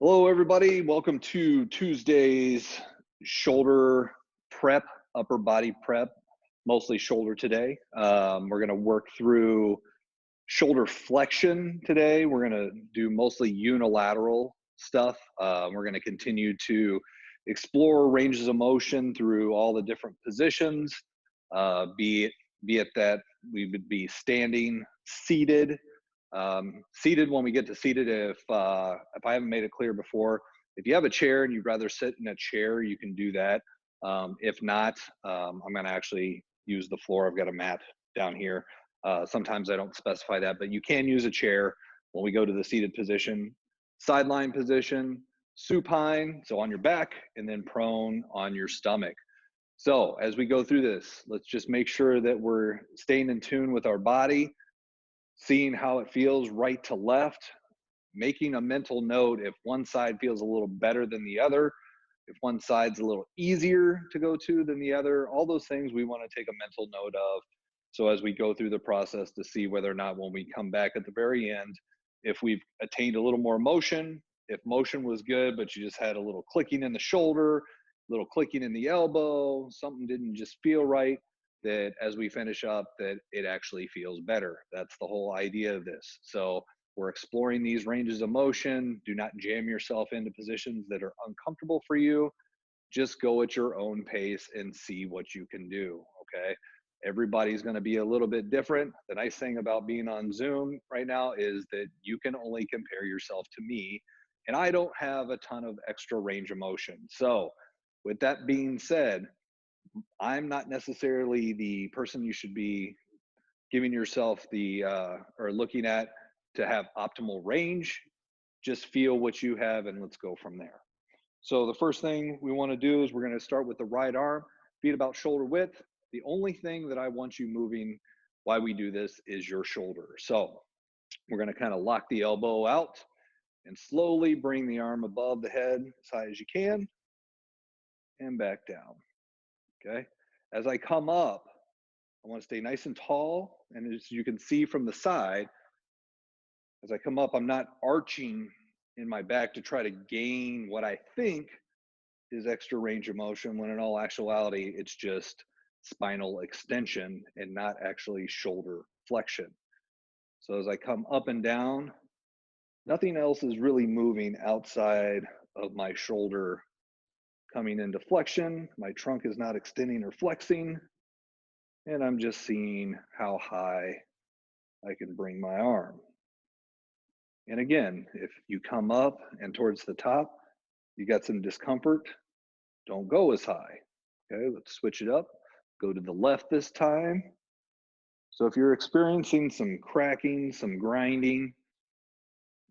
Hello, everybody. Welcome to Tuesday's shoulder prep, upper body prep, mostly shoulder today. We're going to work through shoulder flexion today. We're going to do mostly unilateral stuff. We're going to continue to explore ranges of motion through all the different positions, be it that we would be standing, seated, seated when we get to seated. If I haven't made it clear before, if you have a chair and you'd rather sit in a chair, you can do that. If not, I'm going to actually use the floor. I've got a mat down here. Sometimes I don't specify that, but you can use a chair when we go to the seated position. Sideline position, supine, so on your back, and then prone on your stomach. So as we go through this, let's just make sure that we're staying in tune with our body, seeing how it feels right to left, making a mental note if one side feels a little better than the other, if one side's a little easier to go to than the other. All those things we want to take a mental note of. So as we go through the process to see whether or not when we come back at the very end, if we've attained a little more motion, if motion was good, but you just had a little clicking in the shoulder, a little clicking in the elbow, something didn't just feel right, that as we finish up, that it actually feels better. That's the whole idea of this. So we're exploring these ranges of motion. Do not jam yourself into positions that are uncomfortable for you. Just go at your own pace and see what you can do, okay? Everybody's gonna be a little bit different. The nice thing about being on Zoom right now is that you can only compare yourself to me, and I don't have a ton of extra range of motion. So with that being said, I'm not necessarily the person you should be giving yourself the or looking at to have optimal range. Just feel what you have and let's go from there. So the first thing we want to do is we're going to start with the right arm, feet about shoulder width. The only thing that I want you moving while we do this is your shoulder. So we're going to kind of lock the elbow out and slowly bring the arm above the head as high as you can and back down. Okay. As I come up, I want to stay nice and tall. And as you can see from the side, as I come up, I'm not arching in my back to try to gain what I think is extra range of motion, when in all actuality, it's just spinal extension and not actually shoulder flexion. So as I come up and down, nothing else is really moving outside of my shoulder coming into flexion. My trunk is not extending or flexing, and I'm just seeing how high I can bring my arm. And again, if you come up and towards the top, you got some discomfort, don't go as high. Okay, let's switch it up. Go to the left this time. So if you're experiencing some cracking, some grinding,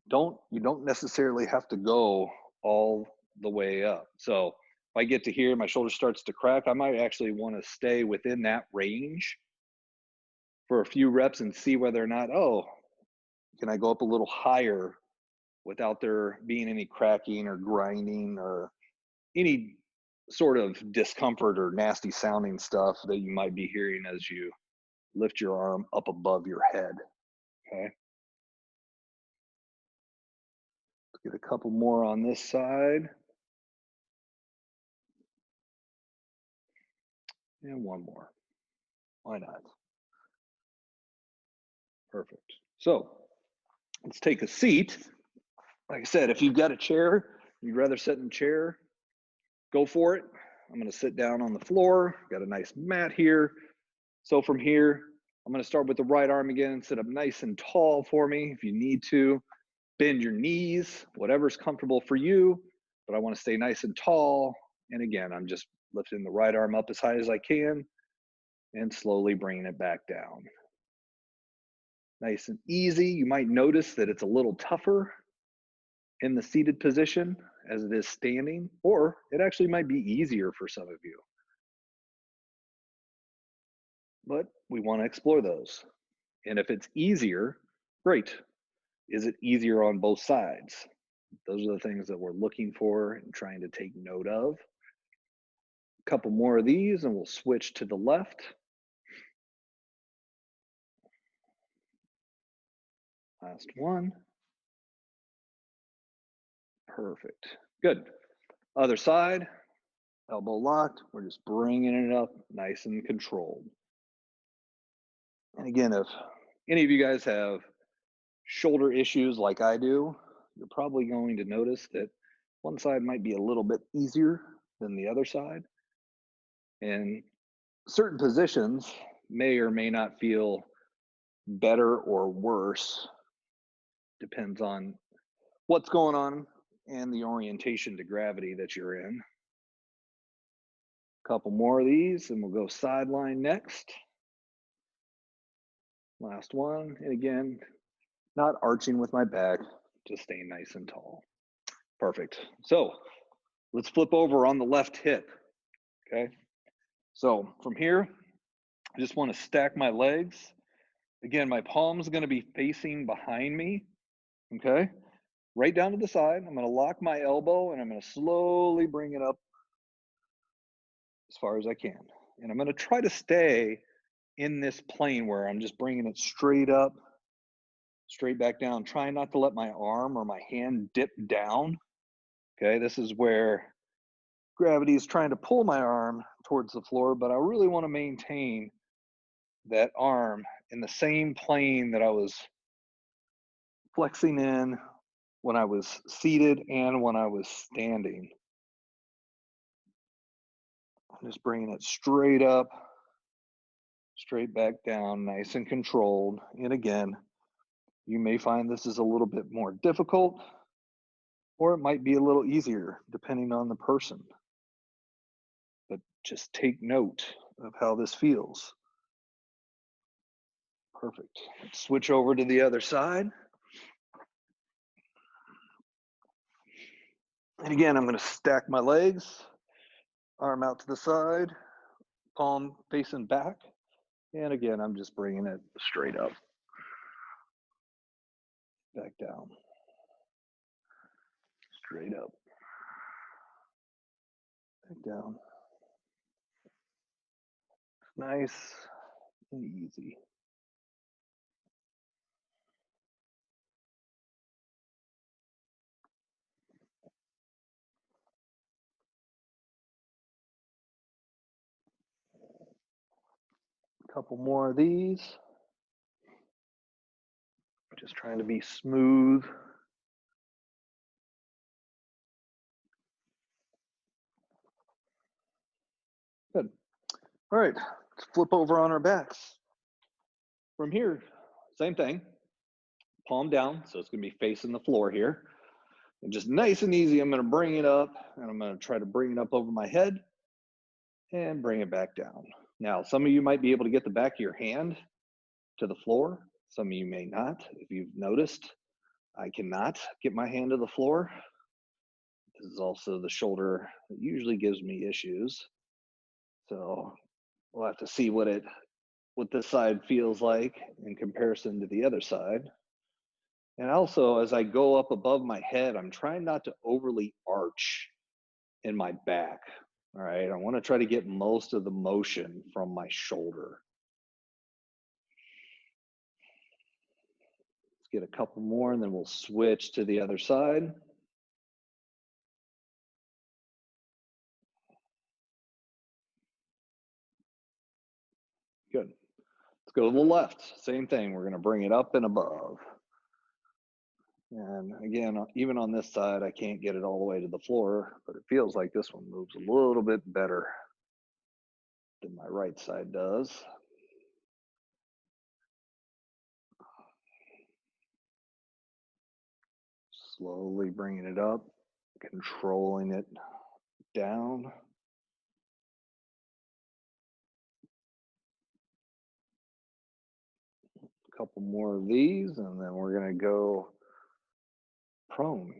you don't necessarily have to go all the way up. So if I get to here, my shoulder starts to crack, I might actually want to stay within that range for a few reps and see whether or not, oh, can I go up a little higher without there being any cracking or grinding or any sort of discomfort or nasty sounding stuff that you might be hearing as you lift your arm up above your head. Okay. Let's get a couple more on this side. And one more. Why not? Perfect. So let's take a seat. Like I said, if you've got a chair, you'd rather sit in a chair, go for it. I'm going to sit down on the floor. Got a nice mat here. So from here, I'm going to start with the right arm again and sit up nice and tall for me if you need to. Bend your knees, whatever's comfortable for you, but I want to stay nice and tall. And again, I'm just lifting the right arm up as high as I can and slowly bringing it back down. Nice and easy. You might notice that it's a little tougher in the seated position as it is standing, or it actually might be easier for some of you. But we want to explore those. And if it's easier, great. Is it easier on both sides? Those are the things that we're looking for and trying to take note of. A couple more of these and we'll switch to the left. Last one. Perfect. Good. Other side, elbow locked. We're just bringing it up nice and controlled. And again, if any of you guys have shoulder issues like I do, you're probably going to notice that one side might be a little bit easier than the other side. And certain positions may or may not feel better or worse, depends on what's going on and the orientation to gravity that you're in. A couple more of these and we'll go sideline next. Last one. And again, not arching with my back, just staying nice and tall. Perfect. So let's flip over on the left hip. Okay. So from here, I just want to stack my legs. Again, my palm's going to be facing behind me. Okay. Right down to the side. I'm going to lock my elbow and I'm going to slowly bring it up as far as I can. And I'm going to try to stay in this plane where I'm just bringing it straight up, straight back down, trying not to let my arm or my hand dip down. Okay, this is where gravity is trying to pull my arm towards the floor, but I really want to maintain that arm in the same plane that I was flexing in when I was seated and when I was standing. I'm just bringing it straight up, straight back down, nice and controlled. And again, you may find this is a little bit more difficult, or it might be a little easier depending on the person. But just take note of how this feels. Perfect. Let's switch over to the other side. And again, I'm going to stack my legs, arm out to the side, palm facing back. And again, I'm just bringing it straight up, back down, straight up, back down. Nice and easy. A couple more of these. Just trying to be smooth. Good. All right, let's flip over on our backs. From here, same thing, palm down, so it's gonna be facing the floor here. And just nice and easy, I'm gonna bring it up, and I'm gonna try to bring it up over my head and bring it back down. Now, some of you might be able to get the back of your hand to the floor. Some of you may not. If you've noticed, I cannot get my hand to the floor. This is also the shoulder that usually gives me issues. So we'll have to see what this side feels like in comparison to the other side. And also, as I go up above my head, I'm trying not to overly arch in my back. All right, I want to try to get most of the motion from my shoulder. Let's get a couple more and then we'll switch to the other side. Good. Let's go to the left. Same thing. We're going to bring it up and above. And again, even on this side, I can't get it all the way to the floor, but it feels like this one moves a little bit better than my right side does. Slowly bringing it up, controlling it down. A couple more of these, and then we're going to go prone.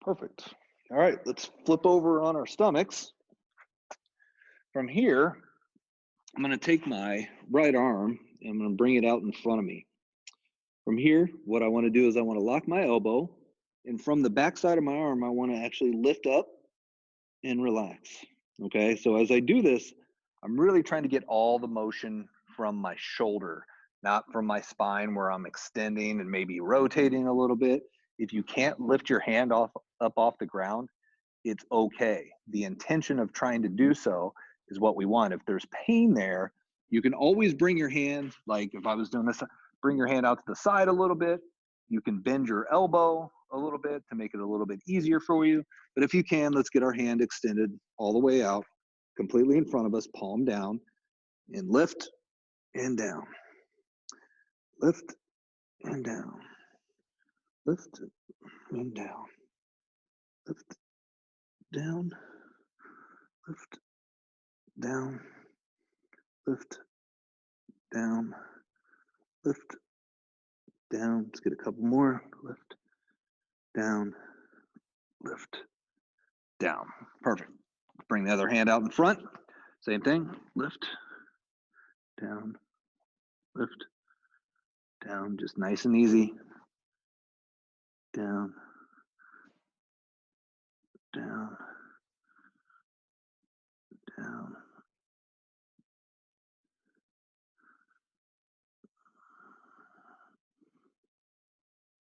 Perfect. All right, let's flip over on our stomachs. From here, I'm going to take my right arm and I'm going to bring it out in front of me. From here, what I want to do is I want to lock my elbow, and from the back side of my arm, I want to actually lift up and relax. Okay, so as I do this, I'm really trying to get all the motion from my shoulder not from my spine where I'm extending and maybe rotating a little bit. If you can't lift your hand up off the ground, it's okay. The intention of trying to do so is what we want. If there's pain there, you can always bring your hand, like if I was doing this, bring your hand out to the side a little bit. You can bend your elbow a little bit to make it a little bit easier for you. But if you can, let's get our hand extended all the way out, completely in front of us, palm down, and lift and down. Lift and down. Lift and down. Lift down. Lift down. Lift down. Lift down. Let's get a couple more. Lift down. Lift down. Perfect. Bring the other hand out in front. Same thing. Lift down. Lift down. Just nice and easy. Down. Down. Down.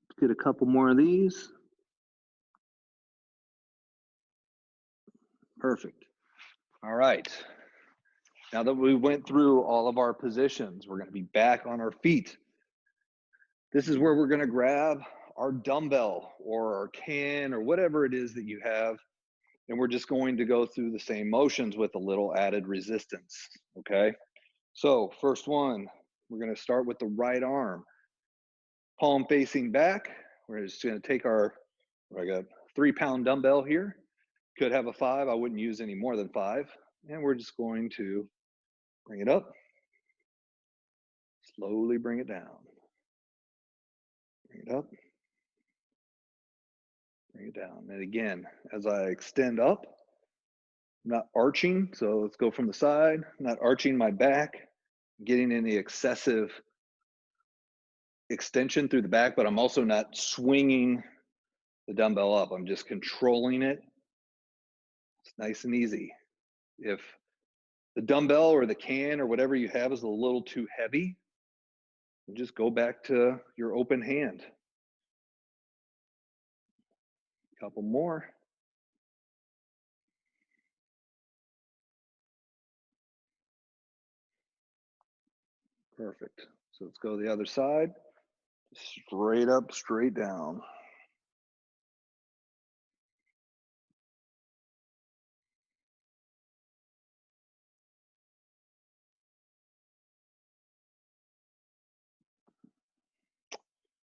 Let's get a couple more of these. Perfect. All right. Now that we went through all of our positions, we're going to be back on our feet. This is where we're going to grab our dumbbell or our can or whatever it is that you have. And we're just going to go through the same motions with a little added resistance. Okay. So first one, we're going to start with the right arm, palm facing back. We're just going to take I got 3-pound dumbbell here. Could have a 5. I wouldn't use any more than 5. And we're just going to bring it up, slowly bring it down, bring it up, bring it down. And again, as I extend up, I'm not arching. So let's go from the side, I'm not arching my back, getting any excessive extension through the back, but I'm also not swinging the dumbbell up. I'm just controlling it. It's nice and easy. If the dumbbell or the can or whatever you have is a little too heavy, just go back to your open hand. Couple more. Perfect. So let's go to the other side. Straight up, straight down.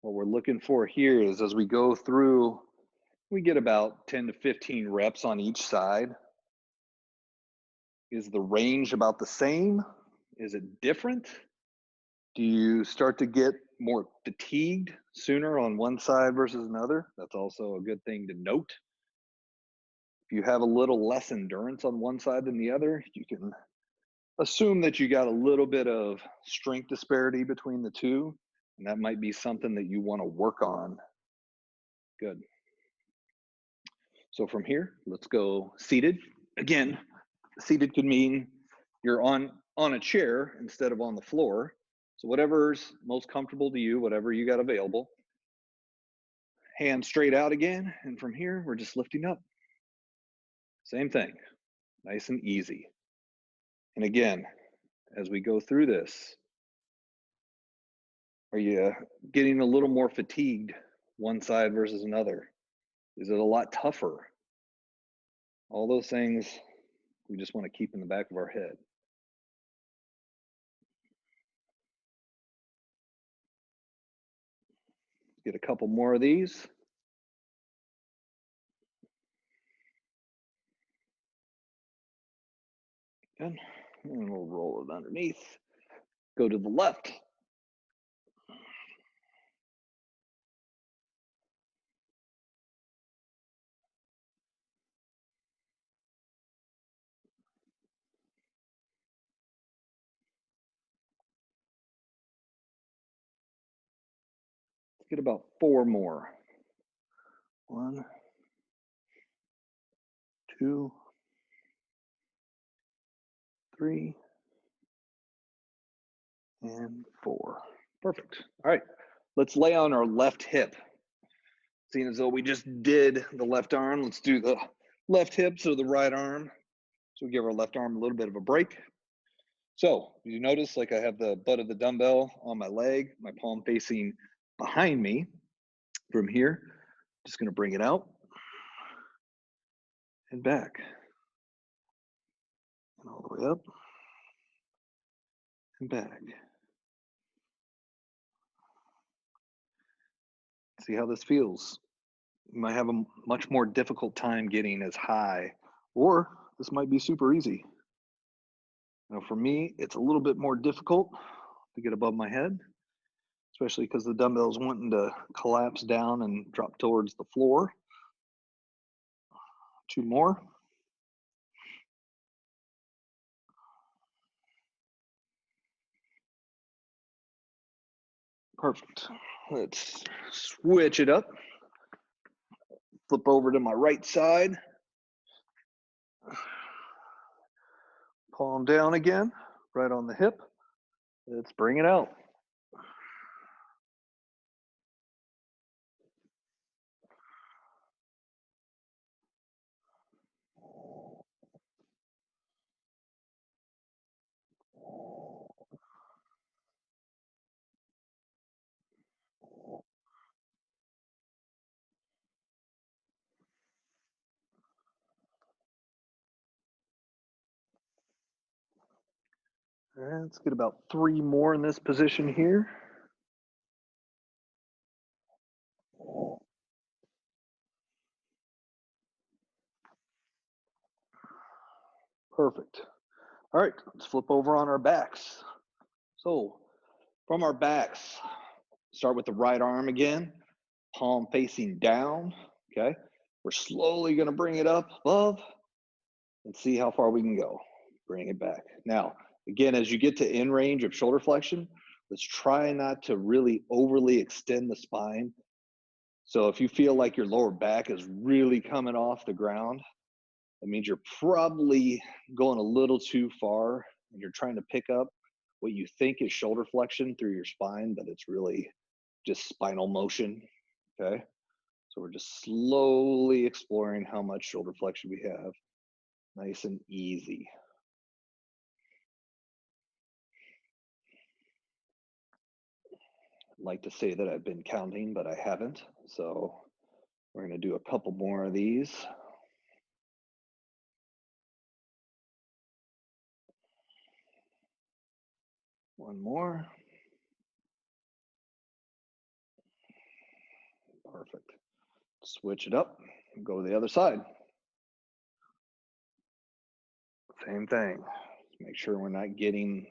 What we're looking for here is as we go through, we get about 10 to 15 reps on each side. Is the range about the same? Is it different? Do you start to get more fatigued sooner on one side versus another? That's also a good thing to note. If you have a little less endurance on one side than the other, you can assume that you got a little bit of strength disparity between the two, and that might be something that you want to work on. Good. So from here, let's go seated. Again, seated could mean you're on a chair instead of on the floor. So whatever's most comfortable to you, whatever you got available. Hands straight out again. And from here, we're just lifting up. Same thing, nice and easy. And again, as we go through this, are you getting a little more fatigued one side versus another? Is it a lot tougher? All those things we just want to keep in the back of our head. Get a couple more of these. Good. And we'll roll it underneath. Go to the left. Let's get about 4 more. 1, 2, 3, and 4. Perfect. All right, let's lay on our left hip. Seeing as though we just did the left arm, let's do the left hip, so the right arm. So we give our left arm a little bit of a break. So you notice like I have the butt of the dumbbell on my leg, my palm facing behind me. From here, just going to bring it out and back and all the way up and back. See how this feels. You might have a much more difficult time getting as high, or this might be super easy. Now for me, it's a little bit more difficult to get above my head, especially because the dumbbell's wanting to collapse down and drop towards the floor. 2 more. Perfect. Let's switch it up. Flip over to my right side. Palm down again, right on the hip. Let's bring it out. Let's get about 3 more in this position here. Perfect. All right, let's flip over on our backs. So from our backs, start with the right arm again, palm facing down, okay? We're slowly gonna bring it up above and see how far we can go. Bring it back. Now, again, as you get to in range of shoulder flexion, let's try not to really overly extend the spine. So if you feel like your lower back is really coming off the ground, that means you're probably going a little too far and you're trying to pick up what you think is shoulder flexion through your spine, but it's really just spinal motion, okay? So we're just slowly exploring how much shoulder flexion we have, nice and easy. I'd like to say that I've been counting, but I haven't. So we're gonna do a couple more of these. One more. Perfect. Switch it up and go to the other side. Same thing. Make sure we're not getting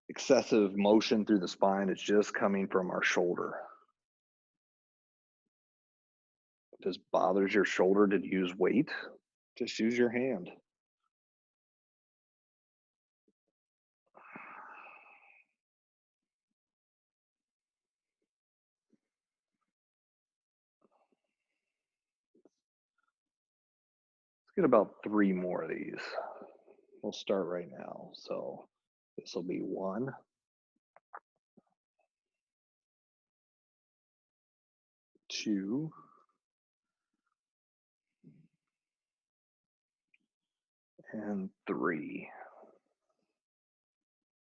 excessive motion through the spine. It's just coming from our shoulder. If this bothers your shoulder to use weight, just use your hand. Let's get about 3 more of these. We'll start right now. So this will be 1, 2, and 3.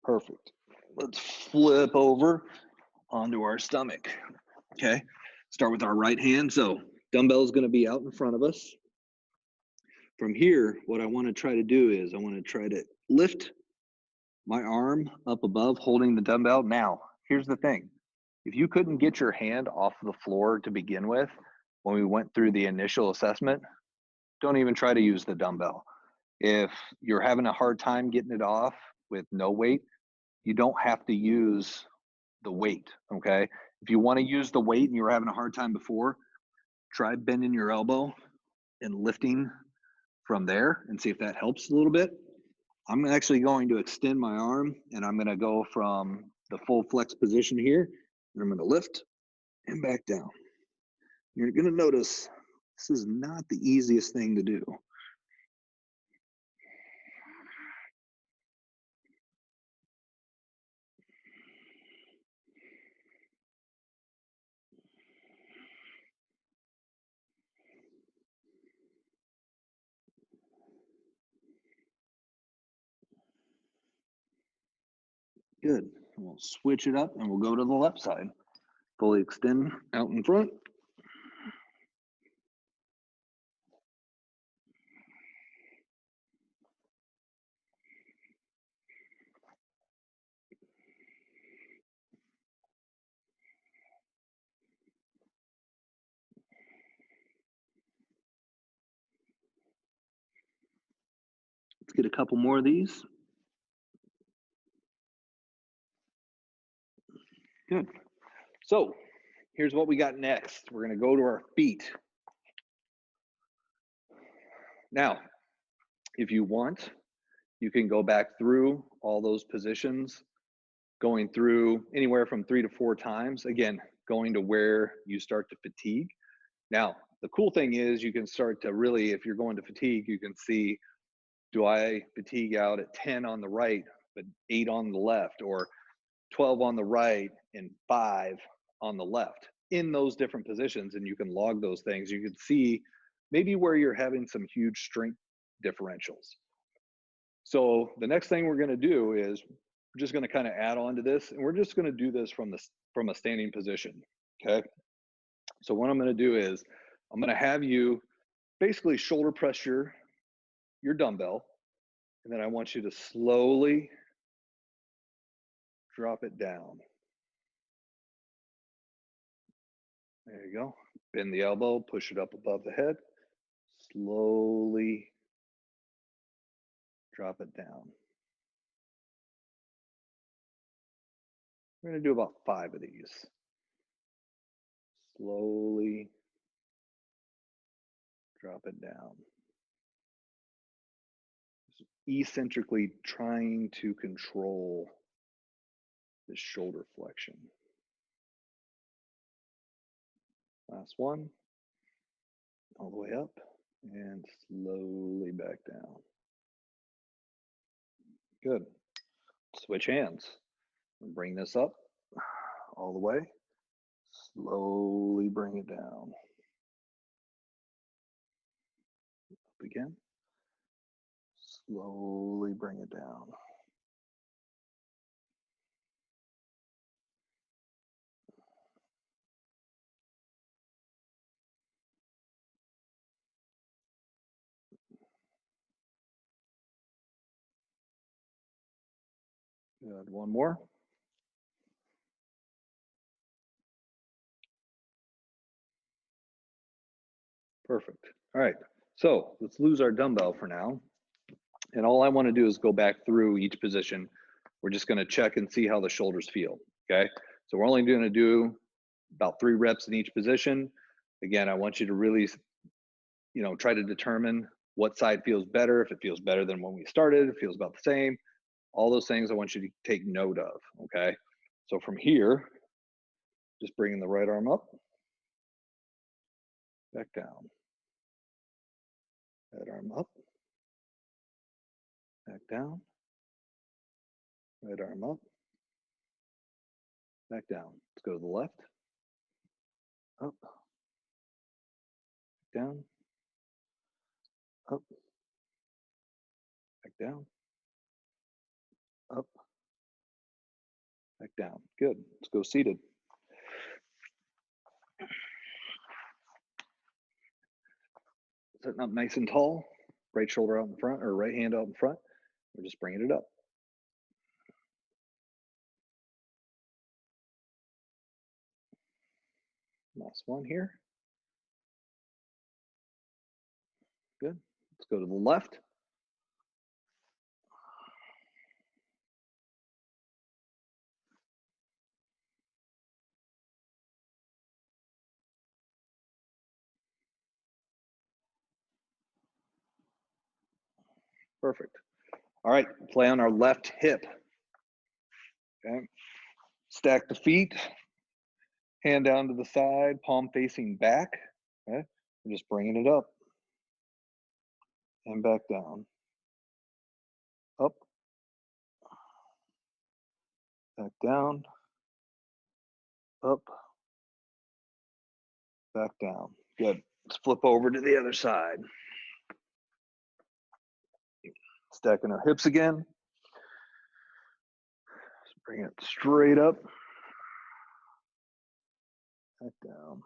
Perfect. Let's flip over onto our stomach. Okay. Start with our right hand. So dumbbell is going to be out in front of us. From here, what I want to try to do is I want to try to lift my arm up above holding the dumbbell. Now, here's the thing. If you couldn't get your hand off the floor to begin with, when we went through the initial assessment, don't even try to use the dumbbell. If you're having a hard time getting it off with no weight, you don't have to use the weight, okay? If you want to use the weight and you were having a hard time before, try bending your elbow and lifting from there and see if that helps a little bit. I'm actually going to extend my arm and I'm going to go from the full flex position here and I'm going to lift and back down. You're going to notice this is not the easiest thing to do. Good. We'll switch it up and we'll go to the left side. Fully extend out in front. Let's get a couple more of these. Good. So here's what we got next. We're going to go to our feet. Now, if you want, you can go back through all those positions, going through anywhere from 3 to 4 times. Again, going to where you start to fatigue. Now, the cool thing is you can start to really, if you're going to fatigue, you can see, do I fatigue out at 10 on the right, but 8 on the left, or 12 on the right and 5 on the left in those different positions, and you can log those things. You can see maybe where you're having some huge strength differentials. So the next thing we're going to do is we're just going to kind of add on to this, and we're just going to do this from a standing position. Okay. So what I'm going to do is I'm going to have you basically shoulder press your dumbbell, and then I want you to slowly drop it down. There you go. Bend the elbow, push it up above the head, slowly drop it down. We're going to do about 5 of these. Slowly drop it down. Eccentrically trying to control the shoulder flexion. Last one. All the way up and slowly back down. Good. Switch hands. Bring this up all the way. Slowly bring it down. Up again. Slowly bring it down. Good. One more. Perfect. All right. So let's lose our dumbbell for now. And all I want to do is go back through each position. We're just going to check and see how the shoulders feel. Okay. So we're only going to do about 3 reps in each position. Again, I want you to really, try to determine what side feels better. If it feels better than when we started, it feels about the same. All those things I want you to take note of. Okay. So from here, just bringing the right arm up, back down. Right arm up, back down. Right arm up, back down. Let's go to the left. Up, down, up, back down, up, back down. Good. Let's go seated. Sitting up nice and tall. Right shoulder out in front, or right hand out in front. We're just bringing it up. Last one here. Good. Let's go to the left. Perfect. All right, play on our left hip. Okay. Stack the feet, hand down to the side, palm facing back. Okay. We're just bringing it up and back down. Up, back down, up, back down. Good. Let's flip over to the other side. Stacking our hips again. Bring it straight up, back down.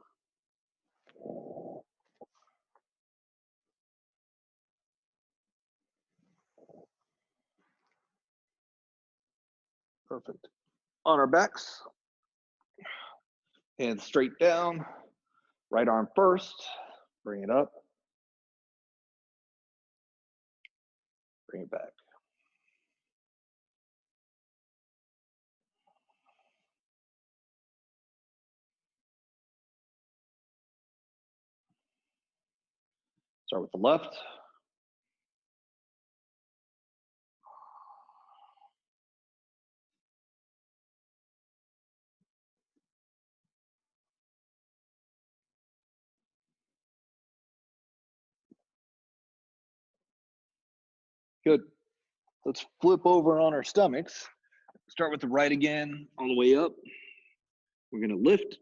Perfect. On our backs, hands straight down, right arm first, bring it up, bring it back. Start with the left. Good. Let's flip over on our stomachs. Start with the right again, all the way up. We're going to lift,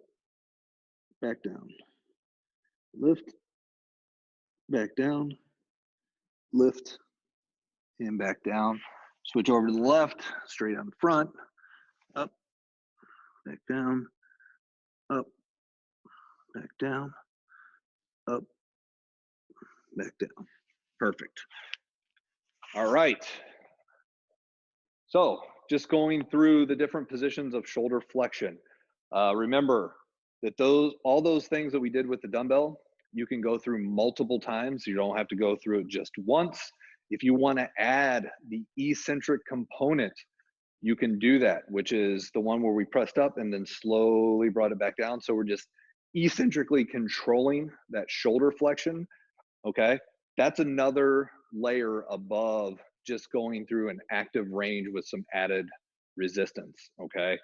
back down. Lift, back down. Lift, and back down. Switch over to the left, straight on the front. Up, back down. Up, back down. Up, back down. Perfect. All right. So just going through the different positions of shoulder flexion. Remember that all those things that we did with the dumbbell, you can go through multiple times. You don't have to go through it just once. If you want to add the eccentric component, you can do that, which is the one where we pressed up and then slowly brought it back down. So we're just eccentrically controlling that shoulder flexion. Okay. That's another layer above just going through an active range with some added resistance. Okay.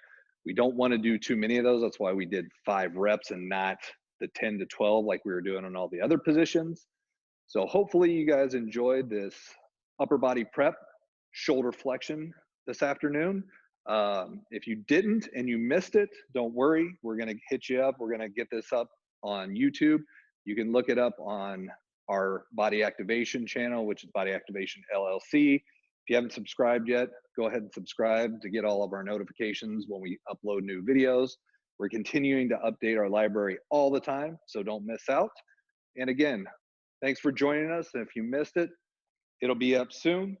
We don't want to do too many of those. That's why we did 5 reps and not the 10 to 12 like we were doing on all the other positions. So hopefully you guys enjoyed this upper body prep shoulder flexion this afternoon. If you didn't and you missed it, don't worry. We're going to hit you up. We're going to get this up on YouTube. You can look it up on our Body Activation channel, which is Body Activation LLC. If you haven't subscribed yet, go ahead and subscribe to get all of our notifications when we upload new videos. We're continuing to update our library all the time, so don't miss out. And again, thanks for joining us. And if you missed it, it'll be up soon.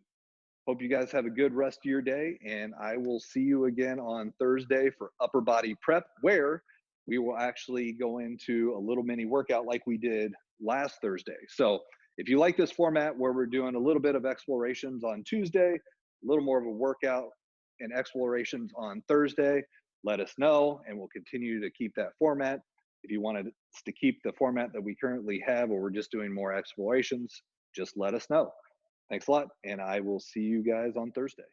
Hope you guys have a good rest of your day, and I will see you again on Thursday for upper body prep, where we will actually go into a little mini workout like we did last Thursday. So if you like this format where we're doing a little bit of explorations on Tuesday, a little more of a workout and explorations on Thursday, let us know, and we'll continue to keep that format. If you wanted us to keep the format that we currently have, or we're just doing more explorations, just let us know. Thanks a lot, and I will see you guys on Thursday.